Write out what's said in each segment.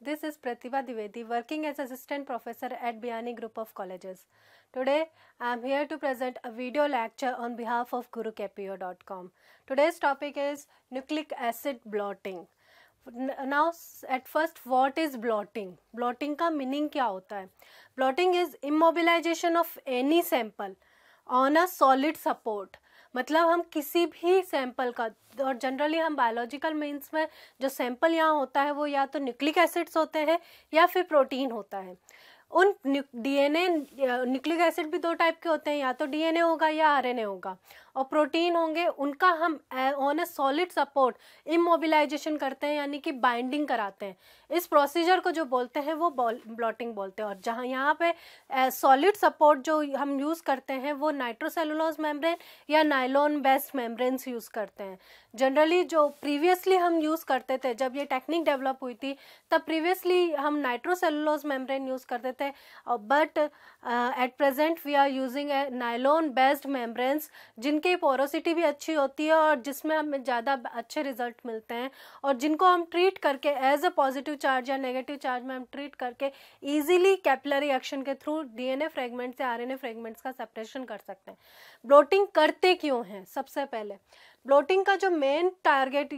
This is Pratibha Dwivedi, working as assistant professor at Biyani Group of Colleges. Today, I am here to present a video lecture on behalf of GuruKPO.com. Today's topic is nucleic acid blotting. Now, at first, what is blotting? Blotting का meaning क्या होता है? Blotting is immobilization of any sample on a solid support. मतलब हम किसी भी sample का, और जनरली हम बायोलॉजिकल मीन्स में जो सैंपल यहाँ होता है वो या तो न्यूक्लिक एसिड्स होते हैं या फिर प्रोटीन होता है. उन डीएनए, न्यूक्लिक एसिड भी दो टाइप के होते हैं, या तो डीएनए होगा या आरएनए होगा, और प्रोटीन होंगे. उनका हम on a solid support immobilization करते हैं, यानी कि बाइंडिंग कराते हैं. इस प्रोसीजर को जो बोलते हैं वो ब्लॉटिंग बोलते हैं. और जहाँ यहाँ पे सॉलिड सपोर्ट जो हम यूज़ करते हैं वो नाइट्रोसेलुलोज मेम्ब्रेन या नायलॉन बेस्ड मेम्ब्रेन्स यूज़ करते हैं. जनरली जो प्रीवियसली हम यूज़ करते थे, जब ये टेक्निक डेवलप हुई थी तब प्रीवियसली हम नाइट्रोसेलुलोज मेम्ब्रेन यूज़ करते थे, but at present we are using a nylon based membranes जिनकी पोरोसिटी भी अच्छी होती है और जिसमें हमें ज़्यादा अच्छे रिजल्ट मिलते हैं, और जिनको हम ट्रीट करके एज अ पॉजिटिव चार्ज या नेगेटिव चार्ज में हम ट्रीट करके ईजिली कैपिलरी एक्शन के थ्रू डीएनए फ्रेगमेंट से आरएनए फ्रेगमेंट्स का सेपरेशन कर सकते हैं. ब्लोटिंग करते क्यों हैं? सबसे पहले ब्लोटिंग का जो मेन टारगेट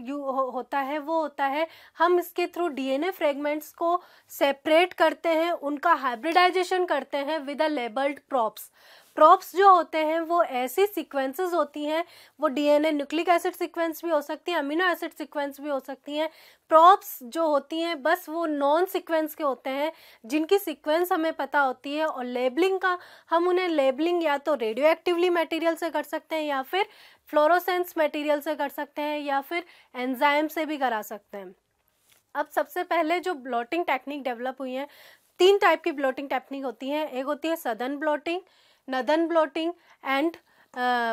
होता है वो होता है हम इसके थ्रू डीएनए फ्रेगमेंट्स को सेपरेट करते हैं, उनका हाइब्रिडाइजेशन करते हैं with a labelled props. Props जो होते हैं वो ऐसी सीक्वेंसेस होती हैं, वो डीएनए न्यूक्लिक एसिड सीक्वेंस भी हो सकती है, अमीनो एसिड सीक्वेंस भी हो सकती हैं. प्रॉप्स जो होती हैं बस वो नॉन सीक्वेंस के होते हैं जिनकी सीक्वेंस हमें पता होती है, और लेबलिंग का हम उन्हें लेबलिंग या तो रेडियो एक्टिवली मटेरियल से कर सकते हैं, या फिर फ्लोरोसेंस मटेरियल से कर सकते हैं, या फिर एंजाइम से भी करा सकते हैं. अब सबसे पहले जो ब्लॉटिंग टेक्निक डेवलप हुई है, 3 टाइप की ब्लॉटिंग टेक्निक होती है. एक होती है southern blotting, northern blotting and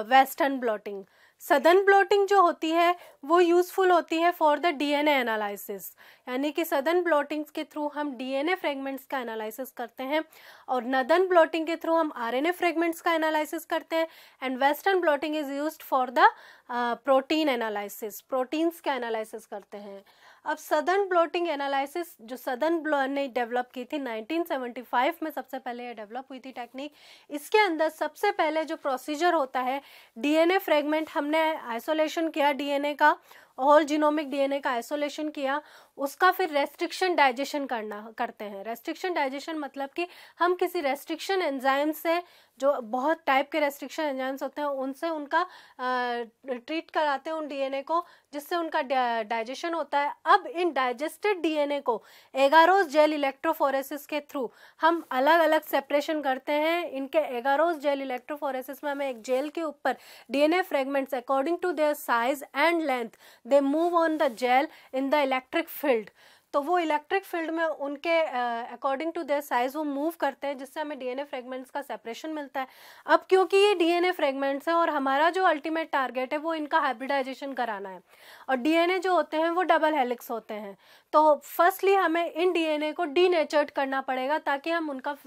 western blotting. Southern blotting जो होती है वो यूज़फुल होती है फॉर द डीएनए एनालिसिस, यानी कि सदर्न ब्लॉटिंग के थ्रू हम डीएनए फ्रेगमेंट्स का एनालिसिस करते हैं, और नदर्न ब्लॉटिंग के थ्रू हम आरएनए फ्रेगमेंट्स का एनालिसिस करते हैं. And western blotting is used for the protein analysis, proteins का एनालिसिस करते हैं. अब सदर्न ब्लॉटिंग एनालिसिस जो सदर्न ब्लॉट ने डेवलप की थी 1975 में, सबसे पहले ये डेवलप हुई थी टेक्निक. इसके अंदर सबसे पहले जो प्रोसीजर होता है, डीएनए फ्रेगमेंट हमने आइसोलेशन किया, डीएनए का होल जीनोमिक डीएनए का आइसोलेशन किया, उसका फिर रेस्ट्रिक्शन डाइजेशन करते हैं. रेस्ट्रिक्शन डाइजेशन मतलब कि हम किसी रेस्ट्रिक्शन एंजाइम से, जो बहुत टाइप के रेस्ट्रिक्शन एंजाइम्स होते हैं उनसे उनका ट्रीट कराते हैं उन डीएनए को, जिससे उनका डाइजेशन होता है. अब इन डाइजेस्टेड डीएनए को एगारोस जेल इलेक्ट्रोफोरेसिस के थ्रू हम अलग अलग सेपरेशन करते हैं. इनके एगारोस जेल इलेक्ट्रोफोरेसिस में हमें एक जेल के ऊपर DNA fragments according to their size and length they move on the gel in the electric field. तो वो इलेक्ट्रिक फील्ड में उनके अकॉर्डिंग टू देयर साइज वो मूव करते हैं, जिससे हमें डीएनए फ्रेगमेंट्स का सेपरेशन मिलता है. अब क्योंकि ये डीएनए फ्रेगमेंट्स हैं और हमारा जो अल्टीमेट टारगेट है वो इनका हाइब्रिडाइजेशन कराना है, और डीएनए जो होते हैं वो डबल हेलिक्स होते हैं, तो फर्स्टली हमें इन डीएनए को डीनेचर्ड करना पड़ेगा ताकि हम उनका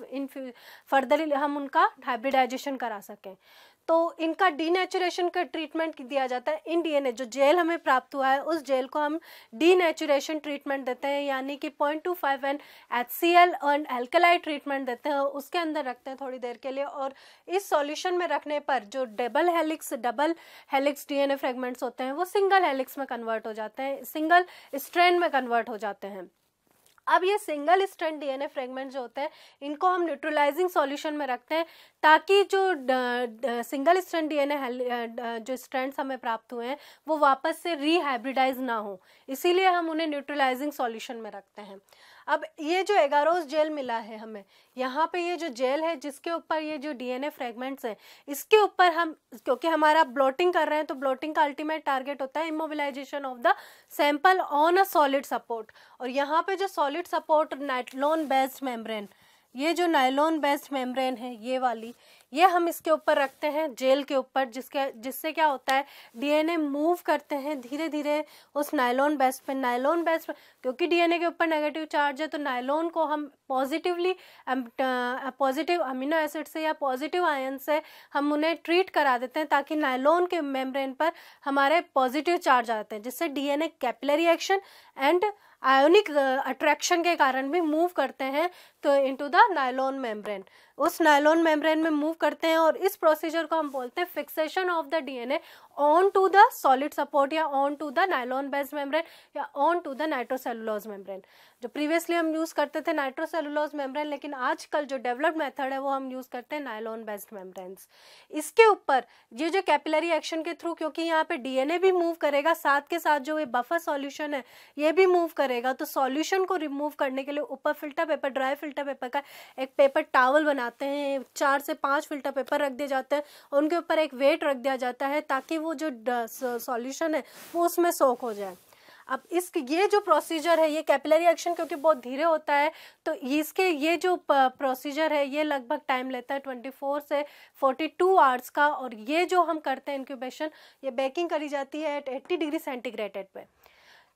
फर्दर हम उनका हाइब्रिडाइजेशन करा सकें. तो इनका डीनेचुरेशन का ट्रीटमेंट दिया जाता है. इन डीएनए जो जेल हमें प्राप्त हुआ है उस जेल को हम डीनेचुरेशन ट्रीटमेंट देते हैं, यानी कि 0.25 HCl और एल्कलाइड ट्रीटमेंट देते हैं, उसके अंदर रखते हैं थोड़ी देर के लिए, और इस सॉल्यूशन में रखने पर जो डबल हेलिक्स डीएनए फ्रेगमेंट्स होते हैं वो सिंगल हेलिक्स में कन्वर्ट हो जाते हैं, सिंगल स्ट्रैंड में कन्वर्ट हो जाते हैं. अब ये सिंगल स्ट्रैंड डीएनए फ्रेगमेंट जो होते हैं इनको हम न्यूट्रलाइजिंग सॉल्यूशन में रखते हैं, ताकि जो सिंगल स्ट्रैंड डीएनए जो स्ट्रैंड्स हमें प्राप्त हुए हैं वो वापस से रीहाइब्रिडाइज ना हो, इसीलिए हम उन्हें न्यूट्रलाइजिंग सॉल्यूशन में रखते हैं. अब ये जो एगारोस जेल मिला है हमें, यहाँ पे ये जो जेल है जिसके ऊपर ये जो डीएनए फ्रेगमेंट्स हैं, इसके ऊपर हम, क्योंकि हमारा ब्लॉटिंग कर रहे हैं तो ब्लॉटिंग का अल्टीमेट टारगेट होता है immobilization of the sample on a solid support. और यहाँ पे जो solid support nylon based membrane, ये जो नायलॉन बेस्ड मेम्ब्रेन है ये वाली, ये हम इसके ऊपर रखते हैं जेल के ऊपर, जिससे क्या होता है डीएनए मूव करते हैं धीरे धीरे उस नायलॉन बेस्ड पे. नायलॉन बेस्ड क्योंकि डीएनए के ऊपर नेगेटिव चार्ज है, तो नायलॉन को हम पॉजिटिव अमीनो एसिड से या पॉजिटिव आयन से हम उन्हें ट्रीट करा देते हैं, ताकि नायलॉन के मेम्ब्रेन पर हमारे पॉजिटिव चार्ज आते हैं, जिससे DNA capillary action and ionic attraction के कारण भी मूव करते हैं तो इनटू द नायलॉन मेम्ब्रेन, उस नायलॉन मेम्ब्रेन में मूव करते हैं। और इस प्रोसीजर को हम बोलते हैं fixation of the DNA on to the solid support या on to the nylon based membrane या on to the nitrocellulose membrane. जो प्रीवियसली हम यूज करते थे नाइट्रोसेलुलोज मेम्ब्रेन, लेकिन आजकल जो डेवलप्ड मेथड है वो हम यूज करते हैं नायलॉन बेस्ड मेम्ब्रेन्स। इसके ऊपर ये जो कैपिलरी एक्शन के थ्रू, क्योंकि यहाँ पे डीएनए भी मूव करेगा, साथ के साथ जो ये बफर सॉल्यूशन है ये भी मूव करेगा, तो सॉल्यूशन को रिमूव करने के लिए ऊपर filter paper, dry filter paper का एक पेपर टावल बनाते हैं, 4 से 5 फिल्टर पेपर रख दिए जाते हैं, उनके ऊपर एक वेट रख दिया जाता है ताकि वो जो सॉल्यूशन है वो उसमें सोक हो जाए। अब ये जो प्रोसीजर है, ये कैपिलरी एक्शन क्योंकि बहुत धीरे होता है, तो इसके ये जो प्रोसीजर है ये लगभग टाइम लेता है 24 से 42 आवर्स का। और ये जो हम करते हैं इंक्यूबेशन, ये बेकिंग करी जाती है एट 80 डिग्री सेंटीग्रेड पे।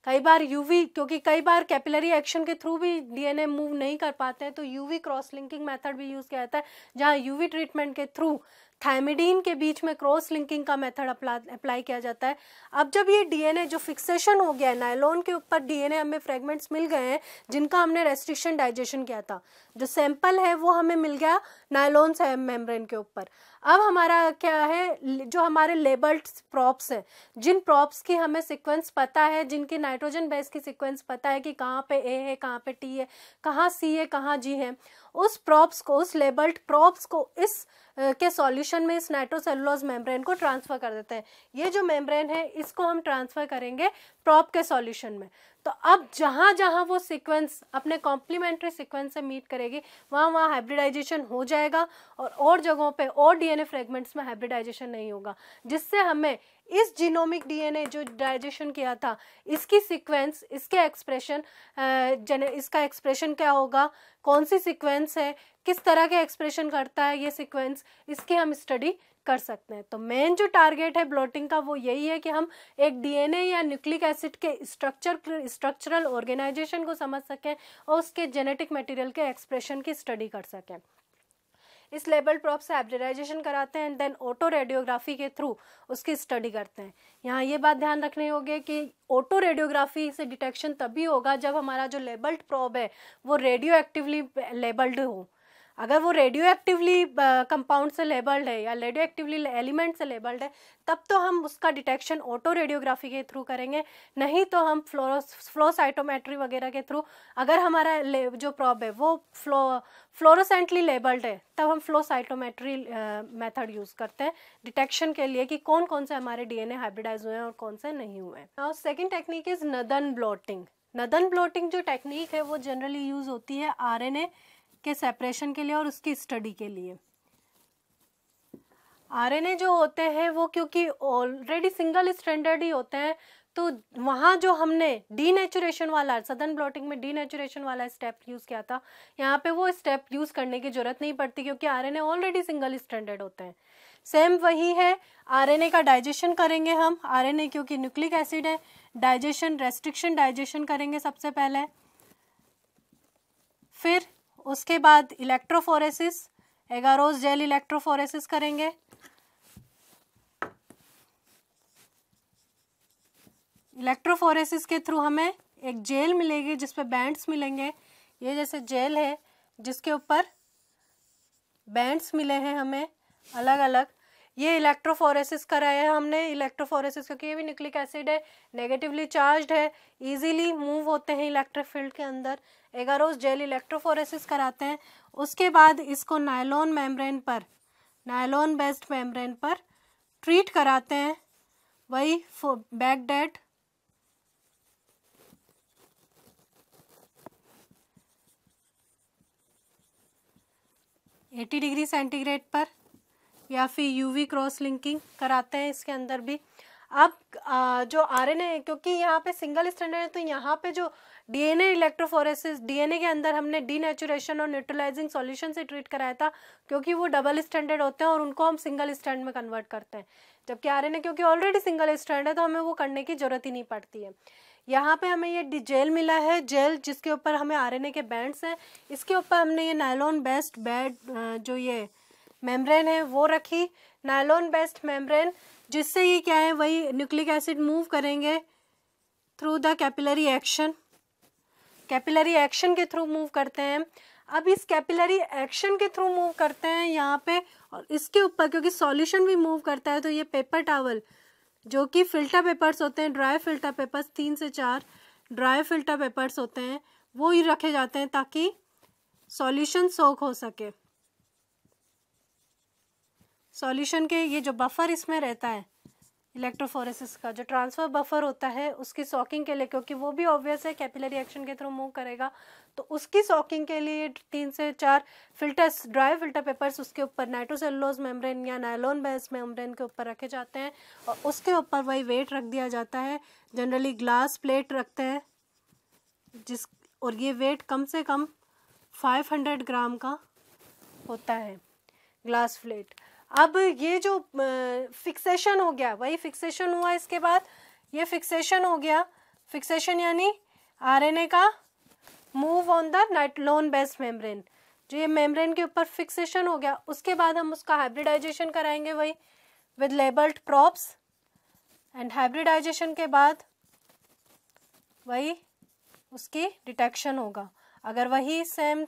कई बार यूवी, क्योंकि कई बार कैपिलरी एक्शन के थ्रू भी डीएनए मूव नहीं कर पाते हैं, तो यूवी क्रॉस लिंकिंग मेथड भी यूज़ किया जाता है, जहाँ यूवी ट्रीटमेंट के थ्रू थायमिडीन के बीच में क्रॉस लिंकिंग का मेथड अप्लाई किया जाता है। अब जब ये डीएनए जो फिक्सेशन हो गया है, नायलॉन के ऊपर डीएनए हमें फ्रेगमेंट्स मिल गए हैं जिनका हमने रेस्ट्रिक्शन डाइजेशन किया था, जो सैंपल है वो हमें मिल गया नायलॉन मेम्ब्रेन के ऊपर। अब हमारा क्या है, जो हमारे लेबल्ड प्रॉप्स हैं, जिन प्रॉप्स की हमें सीक्वेंस पता है, जिनकी नाइट्रोजन बेस की सीक्वेंस पता है कि कहाँ पे ए है, कहाँ पे टी है, कहाँ सी है, कहाँ जी है, उस प्रॉप्स को, उस लेबल्ड प्रॉप्स को इस के सॉल्यूशन में इस नाइट्रोसेलुलोज मेम्ब्रेन को ट्रांसफर कर देते हैं। ये जो मेम्ब्रेन है इसको हम ट्रांसफर करेंगे प्रॉप के सॉल्यूशन में। तो अब जहाँ जहाँ वो सीक्वेंस अपने कॉम्प्लीमेंट्री सीक्वेंस से मीट करेगी, वहाँ वहाँ हाइब्रिडाइजेशन हो जाएगा और जगहों पे और डीएनए फ्रेगमेंट्स में हाइब्रिडाइजेशन नहीं होगा, जिससे हमें इस जीनोमिक डीएनए जो डाइजेशन किया था इसकी सीक्वेंस, इसके एक्सप्रेशन, इसका एक्सप्रेशन क्या होगा, कौन सी सीक्वेंस है, किस तरह के एक्सप्रेशन करता है ये सीक्वेंस, इसकी हम स्टडी कर सकते हैं। तो मेन जो टारगेट है ब्लॉटिंग का वो यही है कि हम एक डीएनए या न्यूक्लिक एसिड के स्ट्रक्चरल ऑर्गेनाइजेशन को समझ सकें और उसके जेनेटिक मटेरियल के एक्सप्रेशन की स्टडी कर सकें। इस लेबल प्रॉप से हाइब्रिडाइजेशन कराते हैं एंड देन ऑटो रेडियोग्राफी के थ्रू उसकी स्टडी करते हैं। यहाँ ये बात ध्यान रखनी होगी कि ऑटो रेडियोग्राफी से डिटेक्शन तभी होगा जब हमारा जो लेबल्ड प्रॉब है वो रेडियो एक्टिवली लेबल्ड हो। अगर वो रेडियो एक्टिवली कंपाउंड से लेबल्ड है या रेडियो एक्टिवली एलिमेंट से लेबल्ड है, तब तो हम उसका डिटेक्शन ऑटो रेडियोग्राफी के थ्रू करेंगे, नहीं तो हम फ्लो साइटोमेट्री वगैरह के थ्रू। अगर हमारा जो प्रॉब है वो फ्लोरोसेंटली लेबल्ड है, तब हम फ्लो साइटोमेट्री मेथड यूज़ करते हैं डिटेक्शन के लिए कि कौन कौन से हमारे डीएनए हाइब्रिडाइज हुए हैं और कौन से नहीं हुए हैं। Now second technique is northern blotting. Northern blotting जो टेक्निक है वो जनरली यूज़ होती है आरएनए के सेपरेशन के लिए और उसकी स्टडी के लिए। आरएनए जो होते हैं वो क्योंकि ऑलरेडी सिंगल स्ट्रैंडेड ही होते हैं, तो वहाँ जो हमने डीनेचुरेशन वाला, सदन ब्लॉटिंग में डीनेचुरेशन वाला स्टेप यूज़ किया था, यहाँ पे वो स्टेप यूज़ करने की ज़रूरत नहीं पड़ती क्योंकि आरएनए ऑलरेडी सिंगल स्ट्रैंडेड होते हैं। सेम वही है, आरएनए का डाइजेशन करेंगे हम। आरएनए क्योंकि न्यूक्लिक एसिड है, डाइजेशन रेस्ट्रिक्शन डाइजेशन करेंगे सबसे पहले, फिर उसके बाद इलेक्ट्रोफोरेसिस, एगारोस जेल इलेक्ट्रोफोरेसिस करेंगे। इलेक्ट्रोफोरेसिस के थ्रू हमें एक जेल मिलेगी जिसपे बैंड्स मिलेंगे। ये जैसे जेल है जिसके ऊपर बैंड्स मिले हैं हमें अलग अलग, ये इलेक्ट्रोफोरेसिस कराया है हमने। इलेक्ट्रोफोरेसिस क्योंकि ये भी न्यूक्लिक एसिड है, नेगेटिवली चार्ज्ड है, इजीली मूव होते हैं इलेक्ट्रिक फील्ड के अंदर। एगारोस जेल इलेक्ट्रोफोरेसिस कराते हैं। उसके बाद इसको नायलॉन मेम्ब्रेन पर, नायलॉन बेस्ड मेम्ब्रेन पर ट्रीट कराते हैं, वही बैक डेड, $80 डिग्री सेंटीग्रेड पर, या फिर यूवी क्रॉस लिंकिंग कराते हैं इसके अंदर भी। अब जो आरएनए, क्योंकि यहाँ पे सिंगल स्ट्रैंडेड है, तो यहाँ पे जो डीएनए इलेक्ट्रोफोरेसिस, डीएनए के अंदर हमने डीनेचुरेशन और न्यूट्रलाइजिंग सॉल्यूशन से ट्रीट कराया था क्योंकि वो डबल स्ट्रैंडेड होते हैं और उनको हम सिंगल स्ट्रैंड में कन्वर्ट करते हैं। जबकि आरएनए क्योंकि ऑलरेडी सिंगल स्ट्रैंड है तो हमें वो करने की जरूरत ही नहीं पड़ती है। यहाँ पे हमें ये जेल मिला है, जेल जिसके ऊपर हमें आरएनए के बैंड्स हैं, इसके ऊपर हमने ये नायलॉन बेस्ड जो ये मेम्ब्रेन है वो रखी। नायलॉन बेस्ड मेम्ब्रेन जिससे ये क्या है, वही न्यूक्लिक एसिड मूव करेंगे through the capillary action capillary action के थ्रू मूव करते हैं। अब इस कैपिलरी एक्शन के थ्रू मूव करते हैं यहाँ पे, और इसके ऊपर क्योंकि सॉल्यूशन भी मूव करता है, तो ये पेपर टॉवल जो कि फिल्टर पेपर्स होते हैं, ड्राई फिल्टर पेपर्स 3 से 4 ड्राई फिल्टर पेपर्स होते हैं, वो ही रखे जाते हैं ताकि सॉल्यूशन सोक हो सके। सॉल्यूशन के ये जो बफर इसमें रहता है इलेक्ट्रोफोरेसिस का, जो ट्रांसफर बफर होता है उसकी सॉकिंग के लिए, क्योंकि वो भी ऑब्वियस है कैपिलरी एक्शन के थ्रू मूव करेगा, तो उसकी सॉकिंग के लिए 3 से 4 फिल्टर्स, ड्राई फिल्टर पेपर्स उसके ऊपर नाइट्रोसेलुलोज मेम्ब्रेन या नायलॉन बेस मेम्ब्रेन के ऊपर रखे जाते हैं, और उसके ऊपर वही वेट रख दिया जाता है। जनरली ग्लास प्लेट रखते हैं और ये वेट कम से कम 500 ग्राम का होता है, ग्लास प्लेट। अब ये जो फिक्सेशन हो गया, वही फिक्सेशन हुआ, इसके बाद ये फिक्सेशन हो गया। फिक्सेशन यानी आरएनए का move on the नाइट्रोन base membrane, जो ये मेम्ब्रेन के ऊपर फिक्सेशन हो गया, उसके बाद हम उसका हाइब्रिडाइजेशन कराएंगे वही with labelled probes, and hybridization के बाद वही उसकी डिटेक्शन होगा। अगर वही सेम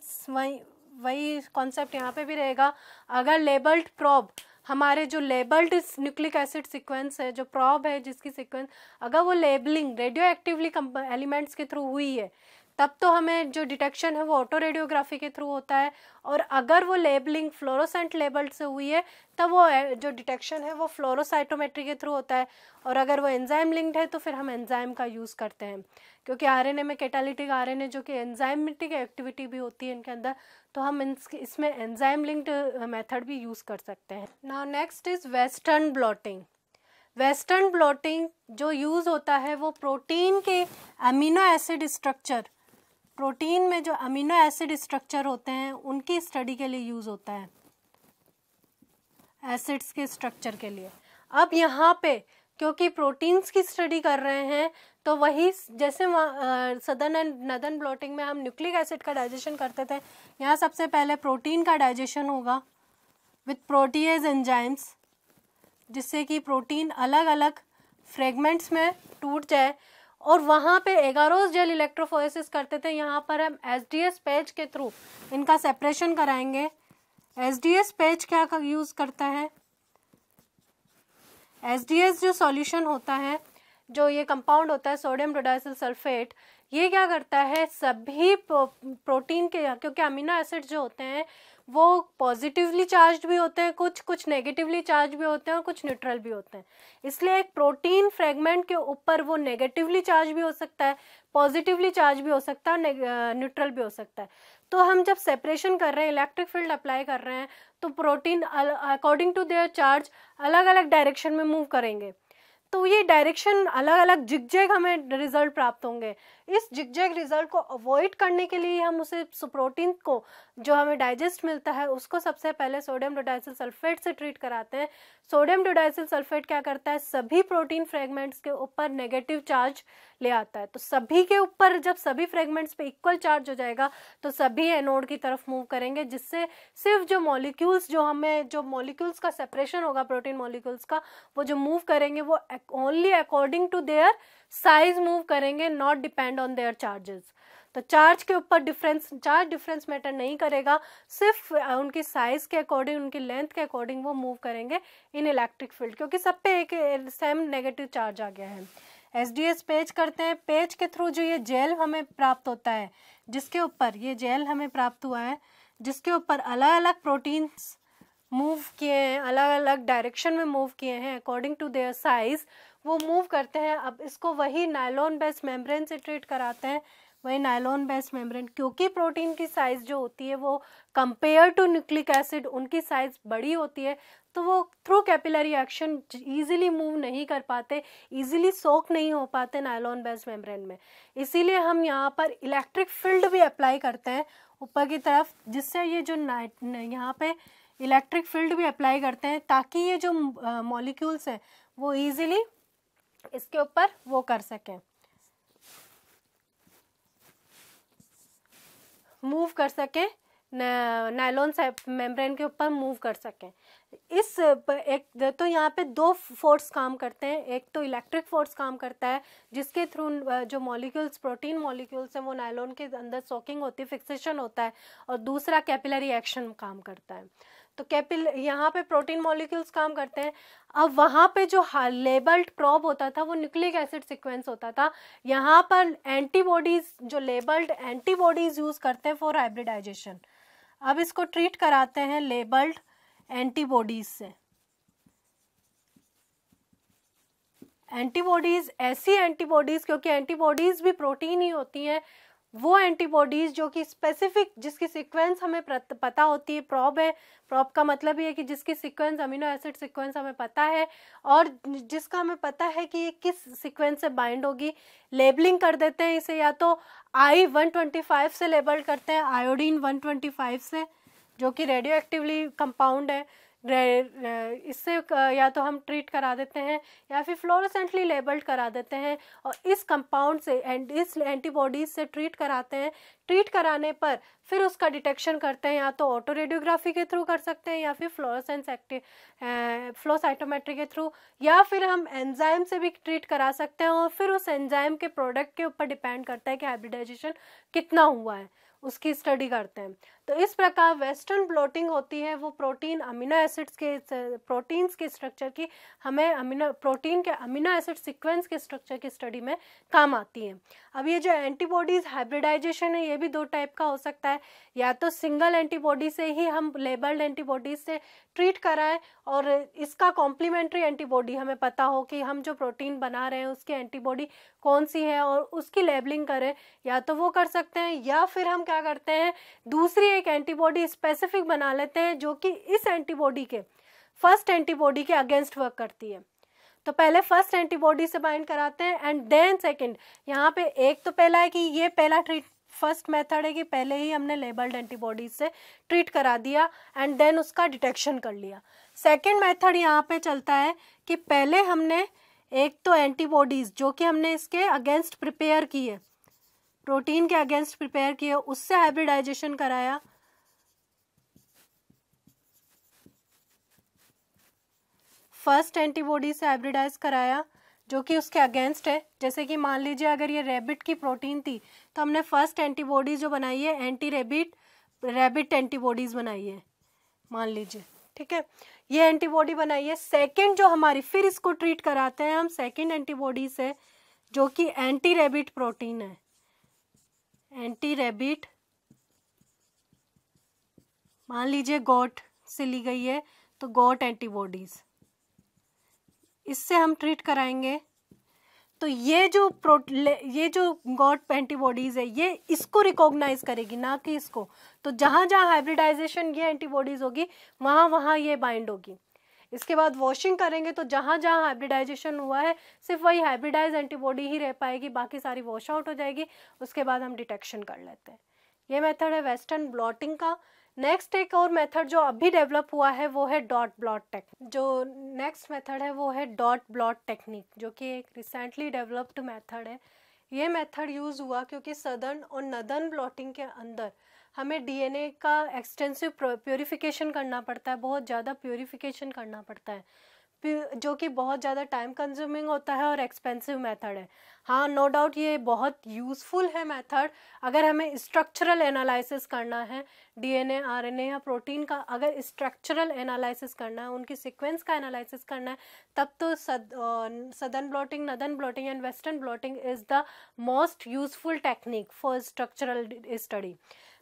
वही कॉन्सेप्ट यहाँ पे भी रहेगा, अगर लेबल्ड प्रॉब, हमारे जो लेबल्ड न्यूक्लिक एसिड सीक्वेंस है, जो प्रॉब है जिसकी सीक्वेंस, अगर वो लेबलिंग रेडियो एक्टिवली एलिमेंट्स के थ्रू हुई है, तब तो हमें जो डिटेक्शन है वो ऑटो रेडियोग्राफी के थ्रू होता है, और अगर वो लेबलिंग फ्लोरोसेंट लेबल्ड से हुई है, तब वो जो डिटेक्शन है वो फ्लोरोसाइटोमेट्री के थ्रू होता है, और अगर वो एंजाइम लिंक्ड है तो फिर हम एंजाइम का यूज़ करते हैं, क्योंकि आरएनए में कैटालिटिक आरएनए जो कि एंजाइमेटिक एक्टिविटी भी होती है इनके अंदर, तो हम इसमें एंजाइम लिंक्ड मेथड भी यूज़ कर सकते हैं। Now next is western blotting. Western blotting जो यूज़ होता है वो प्रोटीन के अमीनो एसिड स्ट्रक्चर, प्रोटीन में जो अमीनो एसिड स्ट्रक्चर होते हैं उनकी स्टडी के लिए यूज़ होता है, एसिड्स के स्ट्रक्चर के लिए। अब यहाँ पे क्योंकि प्रोटीन्स की स्टडी कर रहे हैं, तो वही जैसे सदर्न एंड नदर्न ब्लॉटिंग में हम न्यूक्लिक एसिड का डाइजेशन करते थे, यहाँ सबसे पहले प्रोटीन का डाइजेशन होगा विथ प्रोटीएज एंजाइम्स, जिससे कि प्रोटीन अलग अलग फ्रेगमेंट्स में टूट जाए, और वहाँ पे एगारोस जेल इलेक्ट्रोफोरेसिस करते थे। यहाँ पर हम एसडीएस पेज के थ्रू इनका सेपरेशन कराएंगे। एसडीएस पेज क्या यूज़ करता है, एसडीएस जो सॉल्यूशन होता है, जो ये कंपाउंड होता है सोडियम डोडाइसिल सल्फेट, ये क्या करता है, सभी प्रोटीन के, क्योंकि अमीनो एसिड जो होते हैं वो पॉजिटिवली चार्ज भी होते हैं, कुछ नेगेटिवली चार्ज भी होते हैं, और कुछ न्यूट्रल भी होते हैं। इसलिए एक प्रोटीन फ्रेगमेंट के ऊपर वो नेगेटिवली चार्ज भी हो सकता है, पॉजिटिवली चार्ज भी हो सकता है, न्यूट्रल भी हो सकता है। तो हम जब सेपरेशन कर रहे हैं, इलेक्ट्रिक फील्ड अप्लाई कर रहे हैं, तो protein according to their charge अलग अलग डायरेक्शन में मूव करेंगे, तो ये डायरेक्शन अलग अलग जिगजैग हमें रिजल्ट प्राप्त होंगे। इस जिगजैग रिजल्ट को अवॉइड करने के लिए हम उसे प्रोटीन को जो हमें डाइजेस्ट मिलता है उसको सबसे पहले सोडियम डोडाइसिल सल्फेट से ट्रीट कराते हैं। सोडियम डोडाइसिल सल्फेट क्या करता है, सभी प्रोटीन फ्रेगमेंट्स के ऊपर नेगेटिव चार्ज ले आता है, तो सभी के ऊपर जब सभी फ्रेगमेंट्स पे इक्वल चार्ज हो जाएगा तो सभी एनोड की तरफ मूव करेंगे, जिससे सिर्फ जो मॉलिक्यूल्स, जो मॉलिक्यूल्स का सेपरेशन होगा प्रोटीन मॉलिक्यूल्स का, वो जो मूव करेंगे वो only according to their size move करेंगे, not depend on their charges. तो चार्ज के ऊपर चार्ज डिफरेंस मैटर नहीं करेगा, सिर्फ उनकी साइज के अकॉर्डिंग, उनकी लेंथ के अकॉर्डिंग वो मूव करेंगे इन इलेक्ट्रिक फील्ड, क्योंकि सब पे एक सेम नेगेटिव चार्ज आ गया है। एसडीएस पेज करते हैं, पेज के थ्रू जो ये जेल हमें प्राप्त होता है, जिसके ऊपर ये जेल हमें प्राप्त हुआ है, जिसके ऊपर अलग अलग प्रोटीन्स मूव किए हैं, अलग अलग डायरेक्शन में मूव किए हैं अकॉर्डिंग टू देयर साइज, वो मूव करते हैं। अब इसको वही नायलॉन बेस मेम्ब्रेन से ट्रीट कराते हैं, वही नायलॉन बेस मेम्ब्रेन, क्योंकि प्रोटीन की साइज़ जो होती है वो कंपेयर टू न्यूक्लिक एसिड उनकी साइज़ बड़ी होती है, तो वो through capillary action easily move नहीं कर पाते, इजीली सोक नहीं हो पाते नायलॉन बेस मेम्ब्रेन में। इसीलिए हम यहाँ पर इलेक्ट्रिक फील्ड भी अप्लाई करते हैं ऊपर की तरफ, जिससे ये जो यहाँ पे इलेक्ट्रिक फील्ड भी अप्लाई करते हैं, ताकि ये जो मॉलिक्यूल्स हैं वो इजीली इसके ऊपर वो कर सकें, मूव कर सकें, नायलॉन मेम्ब्रेन के ऊपर मूव कर सकें। एक तो यहाँ पे दो फोर्स काम करते हैं, एक तो इलेक्ट्रिक फोर्स काम करता है जिसके थ्रू जो मॉलिक्यूल्स, प्रोटीन मॉलिक्यूल्स हैं वो नायलॉन के अंदर सॉकिंग होती है, फिक्सेशन होता है, और दूसरा कैपिलरी एक्शन काम करता है। तो यहाँ पे प्रोटीन मॉलिक्यूल्स काम करते हैं। अब वहाँ पे जो लेबल्ड प्रोब होता था वो न्यूक्लिक एसिड सीक्वेंस होता था। यहाँ पर एंटीबॉडीज, जो लेबल्ड एंटीबॉडीज यूज करते हैं फॉर हाइब्रिडाइजेशन। अब इसको ट्रीट कराते हैं लेबल्ड एंटीबॉडीज से। एंटीबॉडीज, ऐसी एंटीबॉडीज, क्योंकि एंटीबॉडीज भी प्रोटीन ही होती हैं, वो एंटीबॉडीज जो कि स्पेसिफिक, जिसकी सीक्वेंस हमें पता होती है, प्रोब है, प्रोब का मतलब ये है कि जिसकी सीक्वेंस, अमीनो एसिड सीक्वेंस हमें पता है और जिसका हमें पता है कि ये किस सीक्वेंस से बाइंड होगी। लेबलिंग कर देते हैं इसे, या तो I-125 से लेबल करते हैं, आयोडीन 125 से, जो कि रेडियो एक्टिवली कंपाउंड है। इससे या तो हम ट्रीट करा देते हैं या फिर फ्लोरोसेंटली लेबल्ड करा देते हैं, और इस कंपाउंड से इस एंटीबॉडीज से ट्रीट कराते हैं। ट्रीट कराने पर फिर उसका डिटेक्शन करते हैं, या तो ऑटो रेडियोग्राफी के थ्रू कर सकते हैं या फिर फ्लोरोसेंस फ्लो साइटोमेट्री के थ्रू, या फिर हम एंजाइम से भी ट्रीट करा सकते हैं, और फिर उस एंजाइम के प्रोडक्ट के ऊपर डिपेंड करता है कि हाइब्रिडाइजेशन कितना हुआ है, उसकी स्टडी करते हैं। तो इस प्रकार वेस्टर्न ब्लॉटिंग होती है, वो प्रोटीन अमीनो एसिड्स के, प्रोटीन्स के स्ट्रक्चर की, हमें प्रोटीन के अमीनो एसिड सीक्वेंस के स्ट्रक्चर की स्टडी में काम आती है। अब ये जो एंटीबॉडीज हाइब्रिडाइजेशन है, ये भी दो टाइप का हो सकता है, या तो सिंगल एंटीबॉडी से ही हम लेबल्ड एंटीबॉडीज से ट्रीट कराएं और इसका कॉम्प्लीमेंट्री एंटीबॉडी हमें पता हो कि हम जो प्रोटीन बना रहे हैं उसकी एंटीबॉडी कौन सी है और उसकी लेबलिंग करें, या तो वो कर सकते हैं, या फिर हम क्या करते हैं, दूसरी एक एंटीबॉडी स्पेसिफिक बना लेते हैं जो कि इस एंटीबॉडी के, फर्स्ट एंटीबॉडी के अगेंस्ट वर्क करती है। तो पहले फर्स्ट एंटीबॉडी से बाइंड कराते हैं एंड देन सेकंड। यहाँ पे एक तो पहला है कि ये पहला फर्स्ट मेथड है कि पहले ही हमने लेबल्ड एंटीबॉडीज से ट्रीट करा दिया एंड देन उसका डिटेक्शन कर लिया। सेकंड मेथड यहाँ पे चलता है कि पहले हमने एक तो एंटीबॉडीज जो कि हमने इसके अगेंस्ट प्रिपेयर की है, प्रोटीन के अगेंस्ट प्रिपेयर किए, उससे हाइब्रिडाइजेशन कराया। फर्स्ट एंटीबॉडी से हाइब्रिडाइज कराया जो कि उसके अगेंस्ट है। जैसे कि मान लीजिए अगर ये रैबिट की प्रोटीन थी तो हमने फर्स्ट एंटीबॉडी जो बनाई है एंटी रैबिट एंटीबॉडीज बनाई है, मान लीजिए, ठीक है, ये एंटीबॉडी बनाई है। सेकंड जो हमारी, फिर इसको ट्रीट कराते हैं हम सेकंड एंटीबॉडी से जो कि एंटी रैबिट प्रोटीन है, एंटी रैबिट, मान लीजिए गॉट से ली गई है तो गॉट एंटीबॉडीज, इससे हम ट्रीट कराएंगे। तो ये जो गॉट एंटीबॉडीज है ये इसको रिकॉग्नाइज करेगी, ना कि इसको। तो जहाँ जहाँ हाइब्रिडाइजेशन ये एंटीबॉडीज होगी वहाँ वहाँ ये बाइंड होगी। इसके बाद वॉशिंग करेंगे तो जहाँ जहाँ हाइब्रिडाइजेशन हुआ है सिर्फ वही हाइब्रिडाइज एंटीबॉडी ही रह पाएगी, बाकी सारी वॉश आउट हो जाएगी। उसके बाद हम डिटेक्शन कर लेते हैं। ये मेथड है वेस्टर्न ब्लॉटिंग का। नेक्स्ट एक और मेथड जो अभी डेवलप हुआ है वो है डॉट ब्लॉट टेक्निक। जो नेक्स्ट मेथड है वो है डॉट ब्लॉट टेक्निक, जो कि एक रिसेंटली डेवलप्ड मेथड है। ये मेथड यूज़ हुआ क्योंकि सदर्न और नदर्न ब्लॉटिंग के अंदर हमें डीएनए का एक्सटेंसिव प्योरीफिकेशन करना पड़ता है, बहुत ज़्यादा प्योरीफिकेशन करना पड़ता है, जो कि बहुत ज़्यादा टाइम कंज्यूमिंग होता है और एक्सपेंसिव मेथड है। हाँ, नो डाउट ये बहुत यूज़फुल है मेथड अगर हमें स्ट्रक्चरल एनालिसिस करना है, डीएनए, आरएनए या प्रोटीन का अगर स्ट्रक्चरल एनालिसिस करना है, उनकी सीक्वेंस का एनालिसिस करना है, तब तो southern blotting, northern blotting and western blotting is the most useful technique for structural study.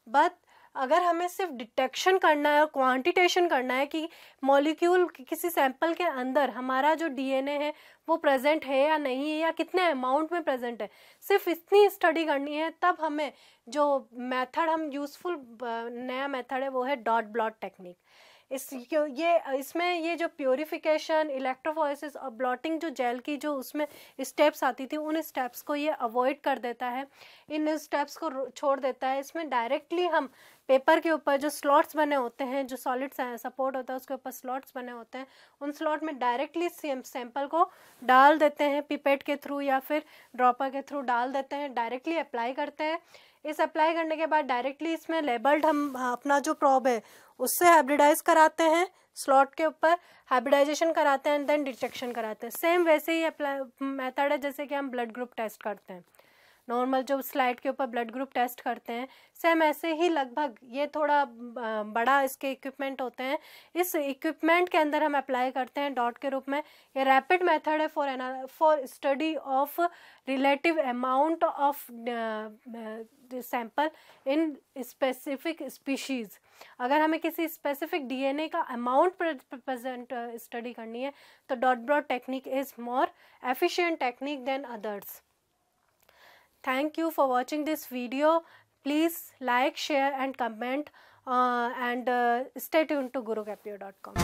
But अगर हमें सिर्फ डिटेक्शन करना है और क्वांटिटेशन करना है कि मॉलिक्यूल किसी सैंपल के अंदर हमारा जो डीएनए है वो प्रेजेंट है या नहीं है, या कितने अमाउंट में प्रेजेंट है, सिर्फ इतनी स्टडी करनी है, तब हमें जो मेथड हम यूज़फुल नया मेथड है वो है डॉट ब्लॉट टेक्निक। इसमें ये जो प्योरीफिकेशन, इलेक्ट्रोफोरेसिस और ब्लॉटिंग जो जेल की जो उसमें स्टेप्स आती थी, उन स्टेप्स को ये अवॉइड कर देता है, इन स्टेप्स को छोड़ देता है। इसमें डायरेक्टली हम पेपर के ऊपर जो स्लॉट्स बने होते हैं, जो सॉलिड सपोर्ट होता है उसके ऊपर स्लॉट्स बने होते हैं, उन स्लॉट में डायरेक्टली सैंपल को डाल देते हैं, पिपेट के थ्रू या फिर ड्रॉपर के थ्रू डाल देते हैं, डायरेक्टली अप्लाई करते हैं। इस अप्लाई करने के बाद डायरेक्टली इसमें लेबल्ड हम अपना जो प्रॉब है उससे हाइब्रिडाइज कराते हैं, स्लॉट के ऊपर हाइब्रिडाइजेशन कराते हैं एंड देन डिटेक्शन कराते हैं। सेम वैसे ही अप्लाई मेथड है जैसे कि हम ब्लड ग्रुप टेस्ट करते हैं, नॉर्मल जो स्लाइड के ऊपर ब्लड ग्रुप टेस्ट करते हैं, सेम ऐसे ही लगभग। ये थोड़ा बड़ा इसके इक्विपमेंट होते हैं, इस इक्विपमेंट के अंदर हम अप्लाई करते हैं डॉट के रूप में। ये रैपिड मेथड है for study of relative amount of sample in specific species. अगर हमें किसी स्पेसिफिक डीएनए का अमाउंट प्रेजेंट स्टडी करनी है तो dot blot technique is more efficient technique than others. Thank you for watching this video. Please like, share and comment and stay tuned to gurukapio.com.